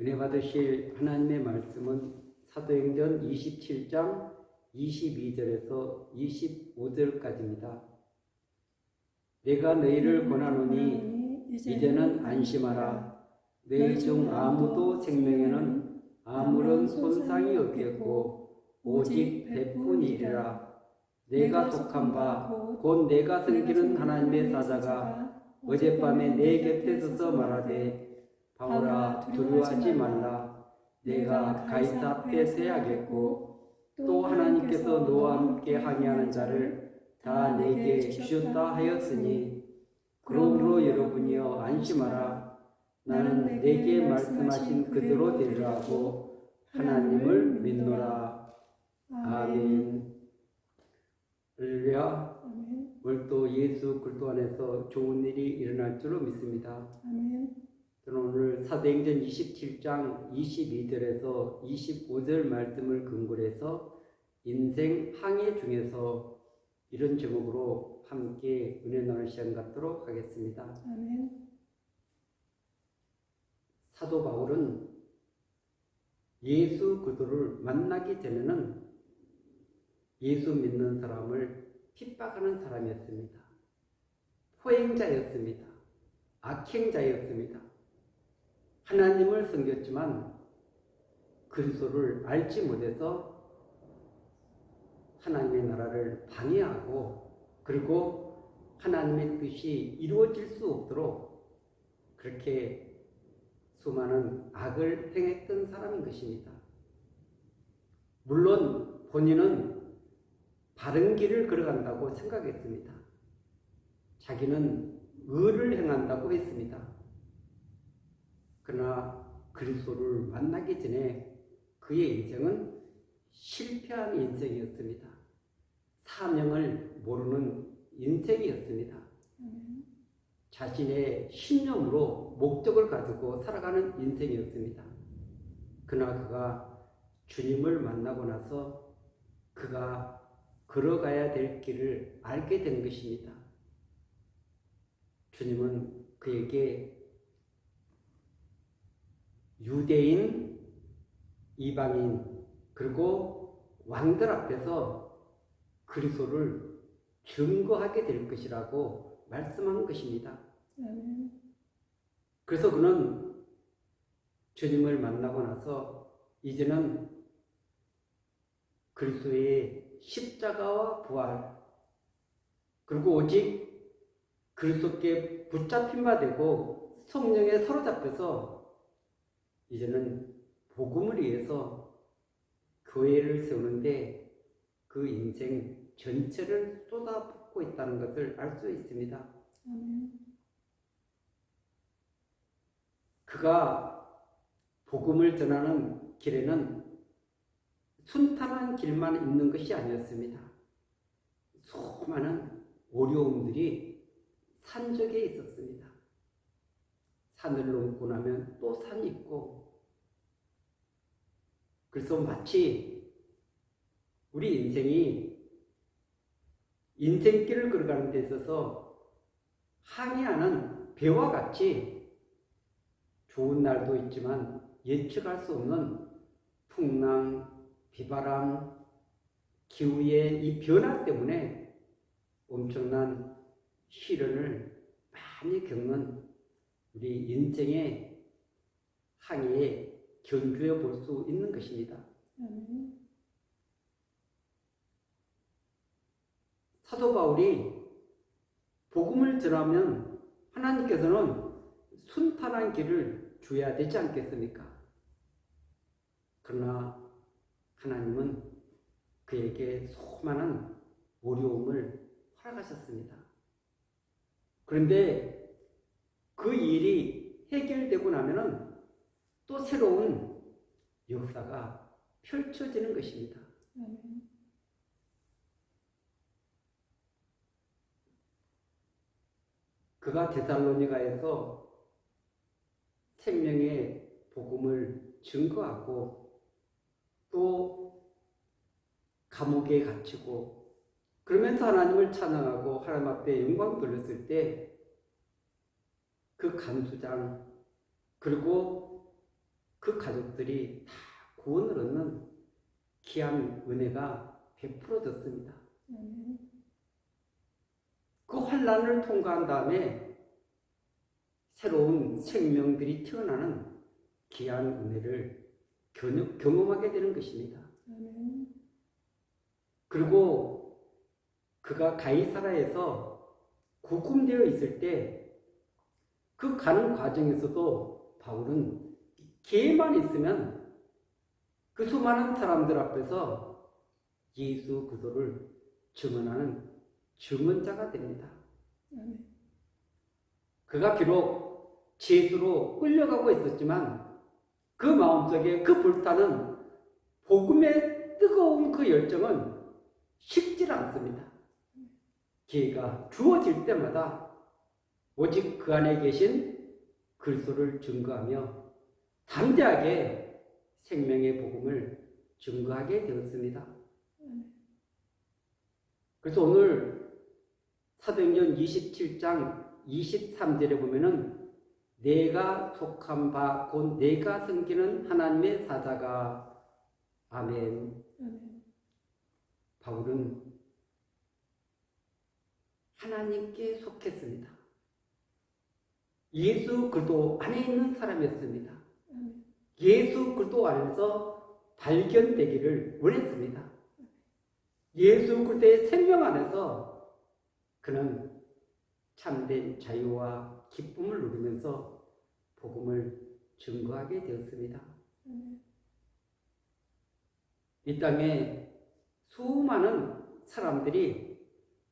은혜 받으실 하나님의 말씀은 사도행전 27장 22절에서 25절까지입니다. 내가 너희를 권하노니 이제는 안심하라. 너희 중 아무도 생명에는 아무런 손상이 없겠고 오직 배뿐이리라. 내가 속한 바 곧 내가 섬기는 하나님의 사자가 어젯밤에 내 곁에 서서 말하되 바울아 두려워하지 말라. 내가 가이사 앞에 서야겠고 또 하나님께서 너와 함께 항해하는 자를 다 내게 주셨다 하였으니 그러므로 여러분이여 안심하라. 나는 내게 말씀하신 그대로 되리라 하고 하나님을 믿노라. 아멘. 할렐루야. 오늘도 예수 그리스도 안에서 좋은 일이 일어날 줄로 믿습니다. 아멘. 저는 오늘 사도행전 27장 22절에서 25절 말씀을 근거로 해서 인생 항해 중에서 이런 제목으로 함께 은혜 나눌 시간 갖도록 하겠습니다. 아멘. 사도 바울은 예수 그리스도를 만나기 전에는 예수 믿는 사람을 핍박하는 사람이었습니다. 포행자였습니다. 악행자였습니다. 하나님을 섬겼지만 그리스도를 알지 못해서 하나님의 나라를 방해하고 그리고 하나님의 뜻이 이루어질 수 없도록 그렇게 수많은 악을 행했던 사람인 것입니다. 물론 본인은 바른 길을 걸어간다고 생각했습니다. 자기는 의를 행한다고 했습니다. 그러나 그리스도를 만나기 전에 그의 인생은 실패한 인생이었습니다. 사명을 모르는 인생이었습니다. 자신의 신념으로 목적을 가지고 살아가는 인생이었습니다. 그러나 그가 주님을 만나고 나서 그가 걸어가야 될 길을 알게 된 것입니다. 주님은 그에게 유대인, 이방인, 그리고 왕들 앞에서 그리스도를 증거하게 될 것이라고 말씀한 것입니다. 그래서 그는 주님을 만나고 나서 이제는 그리스도의 십자가와 부활, 그리고 오직 그리스도께 붙잡힌 바 되고 성령에 사로잡혀서 이제는 복음을 위해서 교회를 세우는데 그 인생 전체를 쏟아붓고 있다는 것을 알 수 있습니다. 그가 복음을 전하는 길에는 순탄한 길만 있는 것이 아니었습니다. 수많은 어려움들이 산적에 있었습니다. 산을 넘고 나면 또 산이 있고, 그래서 마치 우리 인생이 인생길을 걸어가는 데 있어서 항해하는 배와 같이 좋은 날도 있지만 예측할 수 없는 풍랑, 비바람, 기후의 이 변화 때문에 엄청난 시련을 많이 겪는 우리 인생의 항해에 견주해 볼 수 있는 것입니다. 사도 바울이 복음을 전하면 하나님께서는 순탄한 길을 주어야 되지 않겠습니까? 그러나 하나님은 그에게 수많은 어려움을 허락하셨습니다. 그런데 그 일이 해결되고 나면은 또 새로운 역사가 펼쳐지는 것입니다. 그가 데살로니가에서 생명의 복음을 증거하고 또 감옥에 갇히고 그러면서 하나님을 찬양하고 하나님 앞에 영광 돌렸을 때 그 간수장 그리고 그 가족들이 다 구원을 얻는 귀한 은혜가 베풀어졌습니다. 그 환난을 통과한 다음에 새로운 생명들이 태어나는 귀한 은혜를 경험하게 되는 것입니다. 그리고 그가 가이사라에서 구금되어 있을 때 그 가는 과정에서도 바울은 기회만 있으면 그 수많은 사람들 앞에서 예수 그리스도를 증언하는 증언자가 됩니다. 그가 비록 죄수로 끌려가고 있었지만 그 마음속에 그 불타는 복음의 뜨거운 그 열정은 식질 않습니다. 기회가 주어질 때마다 오직 그 안에 계신 그리스도를 증거하며 담대하게 생명의 복음을 증거하게 되었습니다. 그래서 오늘 사도행전 27장 23절에 보면은 내가 속한 바 곧 내가 섬기는 하나님의 사자가 아멘. 바울은 하나님께 속했습니다. 예수 그리스도 안에 있는 사람이었습니다. 예수 그리스도 안에서 발견되기를 원했습니다. 예수 그리스도의 생명 안에서 그는 참된 자유와 기쁨을 누리면서 복음을 증거하게 되었습니다. 이 땅에 수많은 사람들이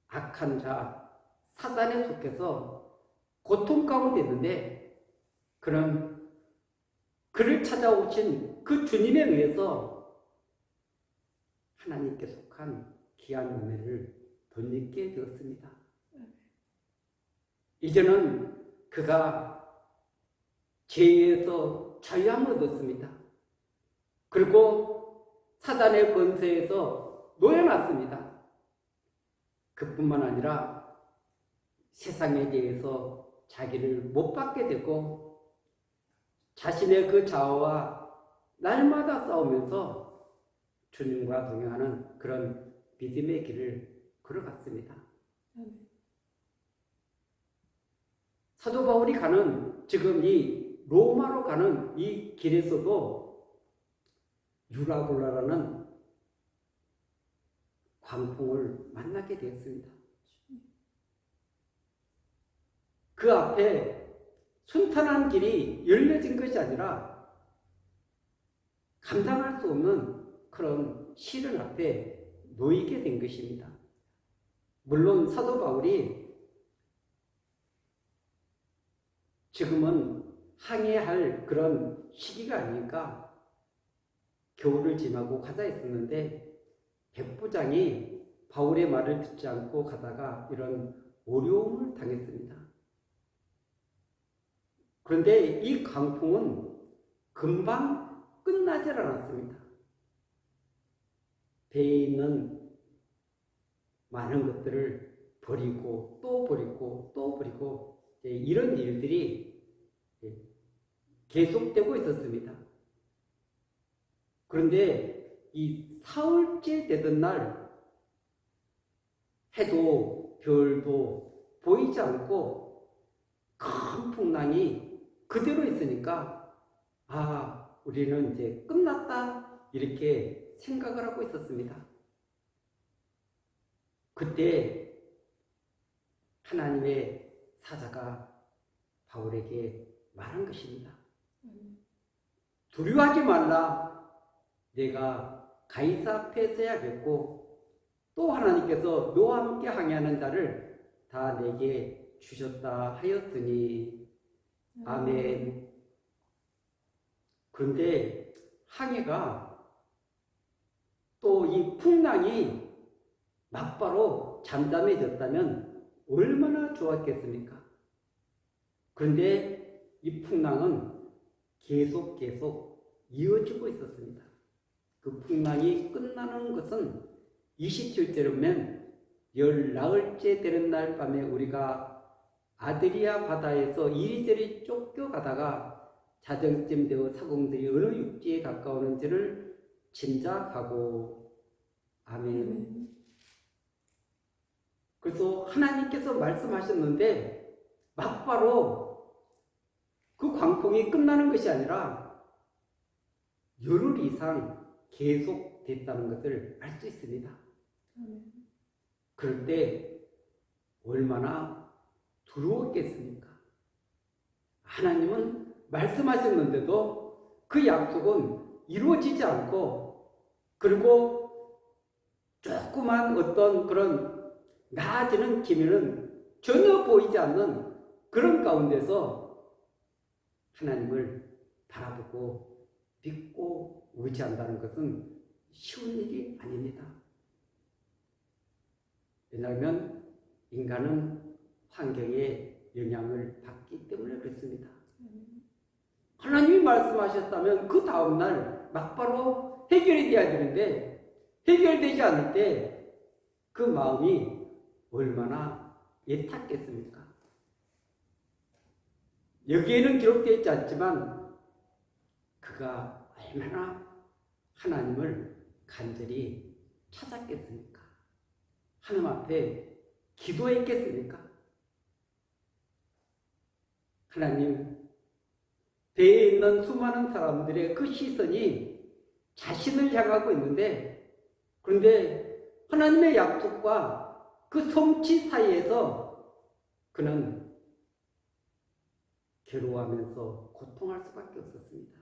악한 자, 사단에 속해서 고통 가운데 있는데 그는 그를 찾아오신 그 주님에 의해서 하나님께 속한 귀한 은혜를 덧입게 되었습니다. 이제는 그가 죄에서 자유함을 얻었습니다. 그리고 사단의 권세에서 놓여놨습니다. 그뿐만 아니라 세상에 대해서 자기를 못 받게 되고 자신의 그 자아와 날마다 싸우면서 주님과 동행하는 그런 믿음의 길을 걸어갔습니다. 사도 바울이 가는 지금 이 로마로 가는 이 길에서도 유라굴라라는 광풍을 만나게 되었습니다. 그 앞에 순탄한 길이 열려진 것이 아니라 감당할 수 없는 그런 시련 앞에 놓이게 된 것입니다. 물론 사도 바울이 지금은 항해할 그런 시기가 아니니까 겨울을 지나고 가자 했었는데 백부장이 바울의 말을 듣지 않고 가다가 이런 어려움을 당했습니다. 그런데 이 강풍은 금방 끝나질 않았습니다. 배에 있는 많은 것들을 버리고 또 버리고 또 버리고 이런 일들이 계속되고 있었습니다. 그런데 이 사흘째 되던 날 해도 별도 보이지 않고 큰 풍랑이 그대로 있으니까 우리는 이제 끝났다 이렇게 생각을 하고 있었습니다. 그때 하나님의 사자가 바울에게 말한 것입니다. 두려워하지 말라. 내가 가이사 앞에 서야겠고 또 하나님께서 너와 함께 항해하는 자를 다 내게 주셨다 하였으니 아멘. 그런데 항해가 또 이 풍랑이 막바로 잠잠해졌다면 얼마나 좋았겠습니까? 그런데 이 풍랑은 계속 이어지고 있었습니다. 그 풍랑이 끝나는 것은 27절에 보면 열 나흘째 되는 날 밤에 우리가 아드리아 바다에서 이리저리 쫓겨가다가 자정쯤 되어 사공들이 어느 육지에 가까우는지를 짐작하고. 아멘. 그래서 하나님께서 말씀하셨는데 막바로 그 광풍이 끝나는 것이 아니라 열흘 이상 계속됐다는 것을 알 수 있습니다. 그럴 때 얼마나 두려웠겠습니까? 하나님은 말씀하셨는데도 그 약속은 이루어지지 않고, 그리고 조그만 어떤 그런 나아지는 기미는 전혀 보이지 않는 그런 가운데서 하나님을 바라보고 믿고 의지한다는 것은 쉬운 일이 아닙니다. 왜냐하면 인간은 환경의 영향을 받기 때문에 그렇습니다. 하나님이 말씀하셨다면 그 다음날 막바로 해결이 돼야 되는데 해결되지 않을 때 그 마음이 얼마나 애탔겠습니까? 여기에는 기록되어 있지 않지만 그가 얼마나 하나님을 간절히 찾았겠습니까? 하나님 앞에 기도했겠습니까? 하나님, 배에 있는 수많은 사람들의 그 시선이 자신을 향하고 있는데, 그런데 하나님의 약속과 그 성취 사이에서 그는 괴로워하면서 고통할 수밖에 없었습니다.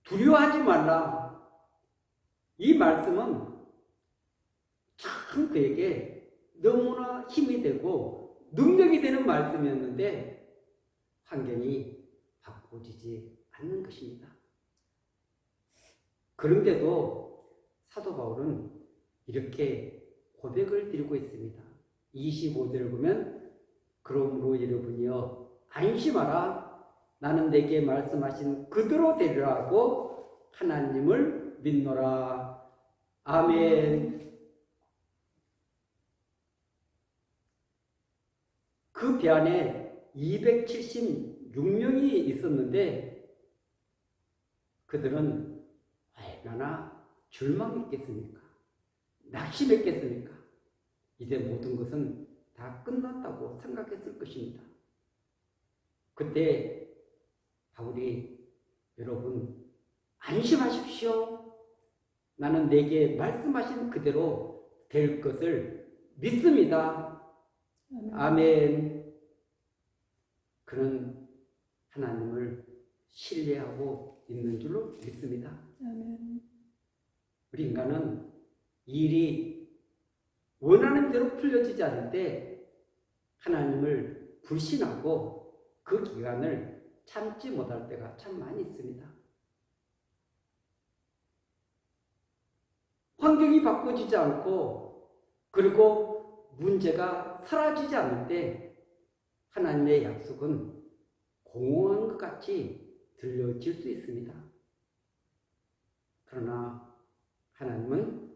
두려워하지 말라. 이 말씀은 참 그에게 너무나 힘이 되고 능력이 되는 말씀이었는데 환경이 바꿔지지 않는 것입니다. 그런데도 사도 바울은 이렇게 고백을 드리고 있습니다. 25절을 보면 그러므로 여러분이여 안심하라. 나는 내게 말씀하신 그대로 되리라 하고 하나님을 믿노라. 아멘. 그 배 안에 276명이 있었는데 그들은 얼마나 절망했겠습니까? 낙심했겠습니까? 이제 모든 것은 다 끝났다고 생각했을 것입니다. 그때 바울이 여러분 안심하십시오. 나는 내게 말씀하신 그대로 될 것을 믿습니다. 아멘. 그는 하나님을 신뢰하고 있는 줄로 믿습니다. 아멘. 우리 인간은 일이 원하는 대로 풀려지지 않을 때 하나님을 불신하고 그 기간을 참지 못할 때가 참 많이 있습니다. 환경이 바꿔지지 않고 그리고 문제가 사라지지 않을 때 하나님의 약속은 공허한 것 같이 들려질 수 있습니다. 그러나 하나님은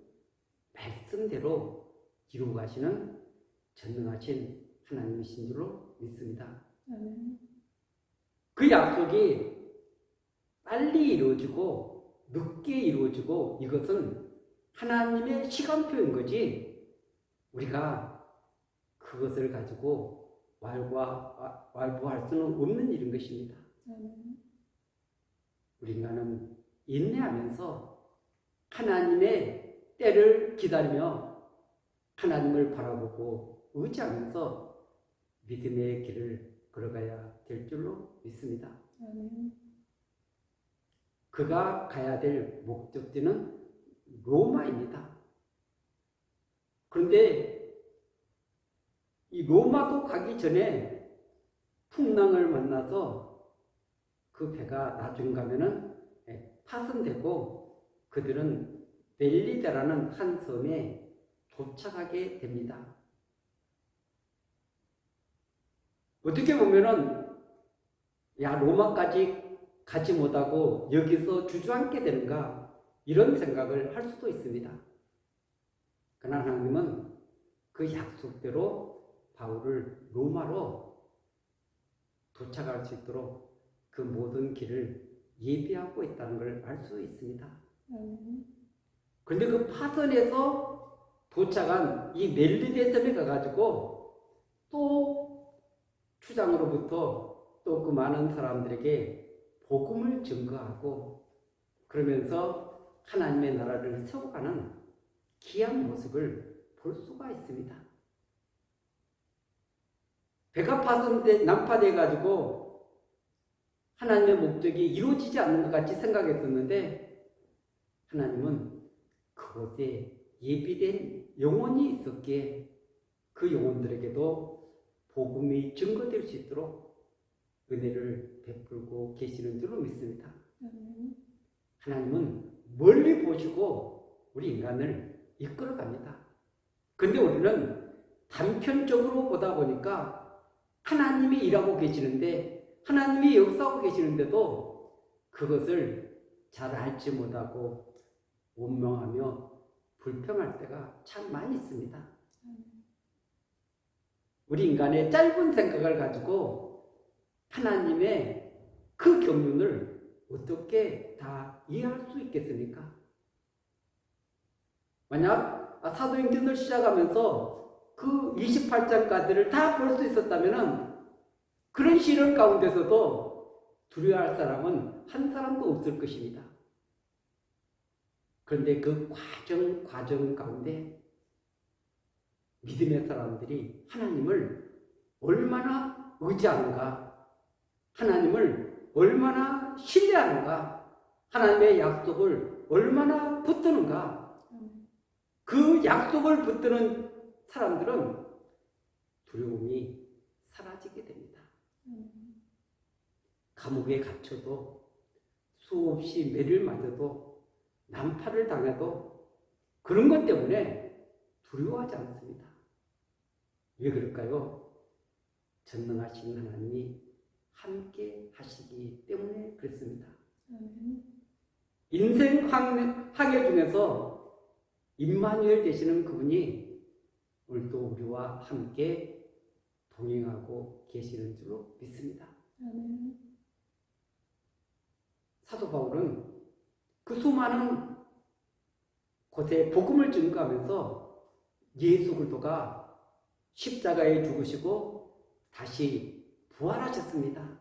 말씀대로 이루어 가시는 전능하신 하나님이신 줄로 믿습니다. 아멘. 그 약속이 빨리 이루어지고 늦게 이루어지고 이것은 하나님의 시간표인 거지 우리가 그것을 가지고 완고할 수는 없는 일인 것입니다. 아멘. 우리 인간은 인내하면서 하나님의 때를 기다리며 하나님을 바라보고 의지하면서 믿음의 길을 걸어가야 될 줄로 믿습니다. 아멘. 그가 가야 될 목적지는 로마입니다. 그런데 이 로마도 가기 전에 풍랑을 만나서 그 배가 나중 가면은 파손되고 그들은 멜리데라는 한 섬에 도착하게 됩니다. 어떻게 보면은 야 로마까지 가지 못하고 여기서 주저앉게 되는가 이런 생각을 할 수도 있습니다. 그러나 하나님은 그 약속대로 바울을 로마로 도착할 수 있도록 그 모든 길을 예비하고 있다는 걸 알 수 있습니다. 아멘. 그런데 그 파선에서 도착한 이 멜리데섬에 가가지고 또 추장으로부터 또 그 많은 사람들에게 복음을 증거하고 그러면서 하나님의 나라를 세워가는 귀한 모습을 볼 수가 있습니다. 배가 파손돼 난파돼 가지고 하나님의 목적이 이루어지지 않는 것 같이 생각했었는데 하나님은 그곳에 예비된 영혼이 있었기에 그 영혼들에게도 복음이 증거될 수 있도록 은혜를 베풀고 계시는 줄로 믿습니다. 아멘. 하나님은 멀리 보시고 우리 인간을 이끌어갑니다. 근데 우리는 단편적으로 보다 보니까 하나님이 일하고 계시는데 하나님이 역사하고 계시는데도 그것을 잘 알지 못하고 원망하며 불평할 때가 참 많이 있습니다. 우리 인간의 짧은 생각을 가지고 하나님의 그 경륜을 어떻게 다 이해할 수 있겠습니까? 만약 사도행전을 시작하면서 그 28장까지를 다 볼 수 있었다면 그런 시련 가운데서도 두려워할 사람은 한 사람도 없을 것입니다. 그런데 그 과정 가운데 믿음의 사람들이 하나님을 얼마나 의지하는가, 하나님을 얼마나 신뢰하는가, 하나님의 약속을 얼마나 붙드는가, 그 약속을 붙드는 사람들은 두려움이 사라지게 됩니다. 감옥에 갇혀도 수없이 매를 맞아도 난파를 당해도 그런 것 때문에 두려워하지 않습니다. 왜 그럴까요? 전능하신 하나님이 함께 하시기 때문에 그렇습니다. 인생 항해 중에서 임마누엘 되시는 그분이 오늘도 우리와 함께 동행하고 계시는 줄로 믿습니다. 사도 바울은 그 수많은 곳에 복음을 증거하면서 예수 그리스도가 십자가에 죽으시고 다시 부활하셨습니다.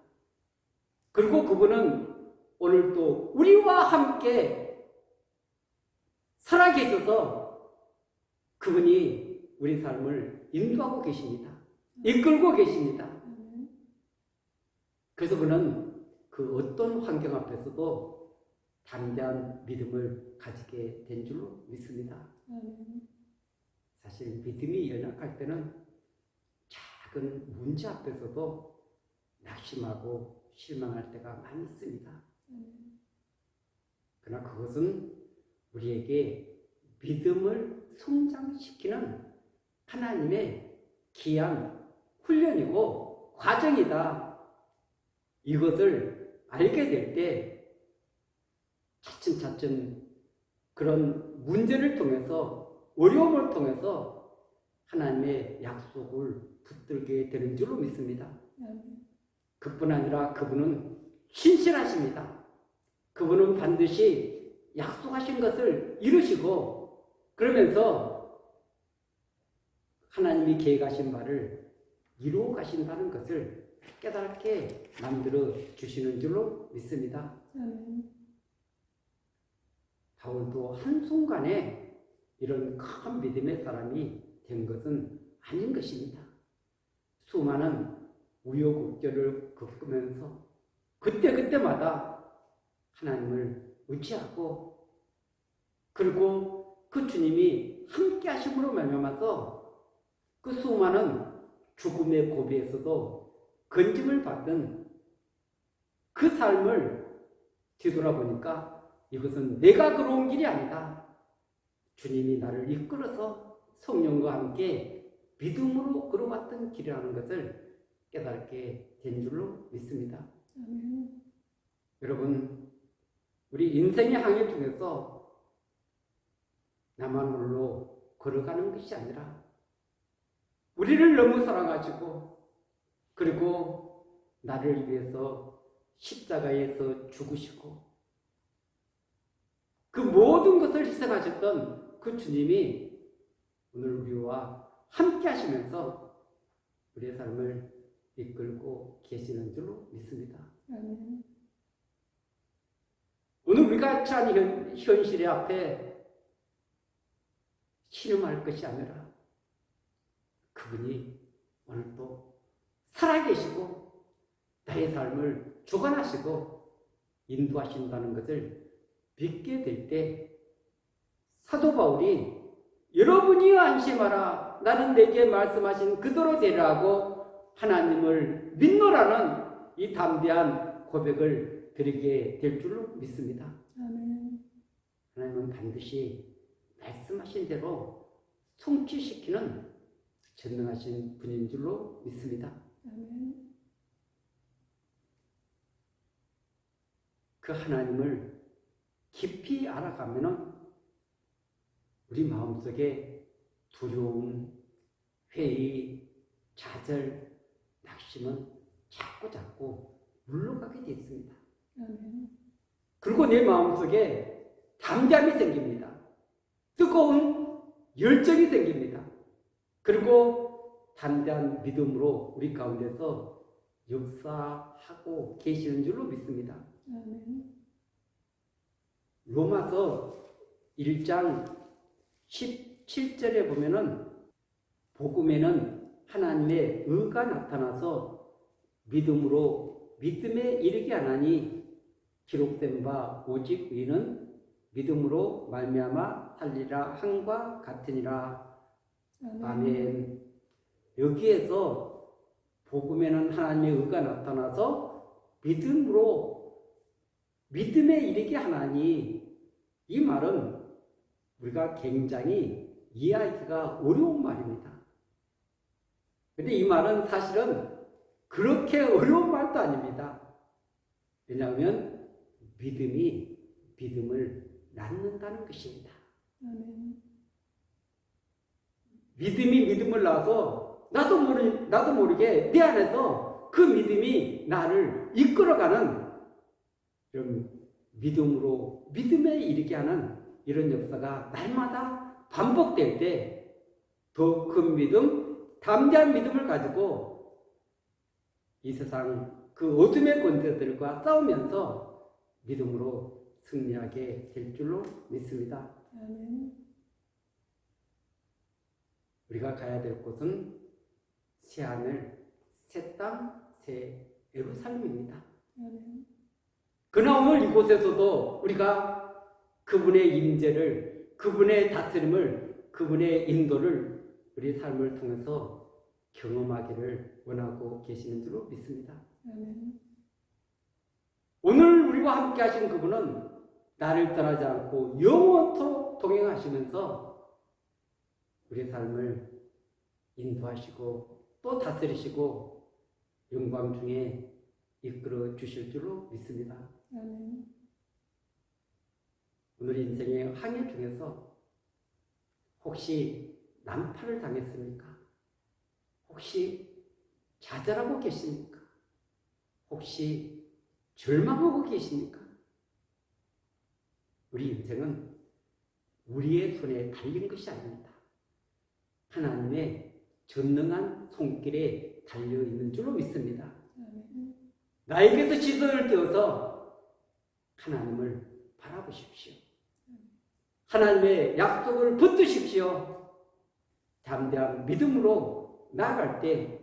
그리고 그분은 오늘도 우리와 함께 살아계셔서 그분이 우리 삶을 인도하고 계십니다. 이끌고 계십니다. 그래서 그는 그 어떤 환경 앞에서도 담대한 믿음을 가지게 된 줄로 믿습니다. 사실 믿음이 연약할 때는 작은 문제 앞에서도 낙심하고 실망할 때가 많이 있습니다. 그러나 그것은 우리에게 믿음을 성장시키는 하나님의 귀한 훈련이고 과정이다. 이것을 알게 될 때 차츰차츰 그런 문제를 통해서 어려움을 통해서 하나님의 약속을 붙들게 되는 줄로 믿습니다. 그뿐 아니라 그분은 신실하십니다. 그분은 반드시 약속하신 것을 이루시고 그러면서 하나님이 계획하신 바를 이루어 가신다는 것을 깨닫게 만들어 주시는 줄로 믿습니다. 바울도 한순간에 이런 큰 믿음의 사람이 된 것은 아닌 것입니다. 수많은 우여곡절을 겪으면서 그때마다 하나님을 의지하고 그리고 그 주님이 함께 하심으로 말미암아서 그 수많은 죽음의 고비에서도 건짐을 받은 그 삶을 뒤돌아보니까 이것은 내가 걸어온 길이 아니다. 주님이 나를 이끌어서 성령과 함께 믿음으로 걸어왔던 길이라는 것을 깨닫게 된 줄로 믿습니다. 여러분, 우리 인생의 항해 중에서 나만 홀로 걸어가는 것이 아니라 우리를 너무 사랑하시고 그리고 나를 위해서 십자가에서 죽으시고 그 모든 것을 희생하셨던 그 주님이 오늘 우리와 함께 하시면서 우리의 삶을 이끌고 계시는 줄로 믿습니다. 아멘. 오늘 우리가 처한 현실의 앞에 신음할 것이 아니라 그분이 오늘 또 살아계시고 나의 삶을 주관하시고 인도하신다는 것을 믿게 될 때 사도 바울이 여러분이 안심하라 나는 내게 말씀하신 그대로 되라고 하나님을 믿노라는 이 담대한 고백을 드리게 될 줄로 믿습니다. 아멘. 하나님은 반드시 말씀하신 대로 성취시키는 전능하신 분인 줄로 믿습니다. 아멘. 그 하나님을 깊이 알아가면은 우리 마음속에 두려움, 회의, 좌절, 낙심은 자꾸 물러가게 되어 있습니다. 아멘. 그리고 내 마음속에 담대함이 생깁니다. 뜨거운 열정이 생깁니다. 그리고 담대한 믿음으로 우리 가운데서 역사하고 계시는 줄로 믿습니다. 아멘. 로마서 1장 17절에 보면은 복음에는 하나님의 의가 나타나서 믿음으로 믿음에 이르게 하나니 기록된 바 오직 의는 믿음으로 말미암아 살리라 함과 같으니라. 아멘. 아멘. 여기에서 복음에는 하나님의 의가 나타나서 믿음에 이르게 하나니 이 말은 우리가 굉장히 이해하기가 어려운 말입니다. 근데 이 말은 사실은 그렇게 어려운 말도 아닙니다. 왜냐하면 믿음이 믿음을 낳는다는 것입니다. 아멘. 믿음이 믿음을 낳아서 나도 모르게 내 안에서 그 믿음이 나를 이끌어가는 이런 믿음으로 믿음에 이르게 하는 이런 역사가 날마다 반복될 때 더 큰 믿음, 담대한 믿음을 가지고 이 세상 그 어둠의 권세들과 싸우면서 믿음으로 승리하게 될 줄로 믿습니다. 아멘. 우리가 가야 될 곳은 새하늘, 새 땅, 새 예루살렘입니다. 아멘. 그러나 오늘 이곳에서도 우리가 그분의 임재를, 그분의 다스림을, 그분의 인도를 우리 삶을 통해서 경험하기를 원하고 계시는 줄로 믿습니다. 아멘. 오늘 우리와 함께 하신 그분은 나를 떠나지 않고 영원토록 동행하시면서 우리의 삶을 인도하시고 또 다스리시고 영광 중에 이끌어 주실 줄로 믿습니다. 아멘. 오늘 인생의 항해 중에서 혹시 난파를 당했습니까? 혹시 좌절하고 계십니까? 혹시 절망하고 계십니까? 우리 인생은 우리의 손에 달린 것이 아닙니다. 하나님의 전능한 손길에 달려있는 줄로 믿습니다. 아멘. 나에게서 시선을 떼어서 하나님을 바라보십시오. 하나님의 약속을 붙드십시오. 담대한 믿음으로 나아갈 때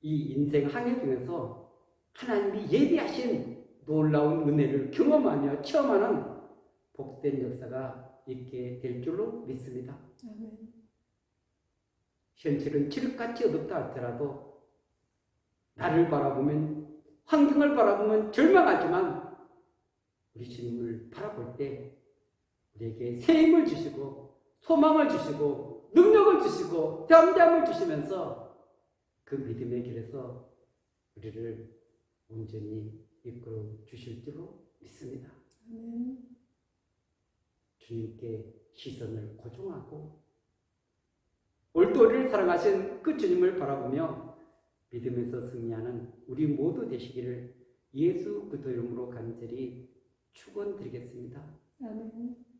이 인생 항해 중에서 하나님이 예비하신 놀라운 은혜를 경험하며 체험하는 복된 역사가 있게 될 줄로 믿습니다. 아멘. 현실은 칠흑같이 어둡다 할지라도 나를 바라보면 환경을 바라보면 절망하지만 우리 주님을 바라볼 때 우리에게 새 힘을 주시고 소망을 주시고 능력을 주시고 담대함을 주시면서 그 믿음의 길에서 우리를 온전히 이끌어 주실 줄로 믿습니다. 아멘. 주님께 시선을 고정하고 올도리를 사랑하신 그 주님을 바라보며 믿음에서 승리하는 우리 모두 되시기를 예수 그리스도 이름으로 간절히 축원드리겠습니다. 아멘.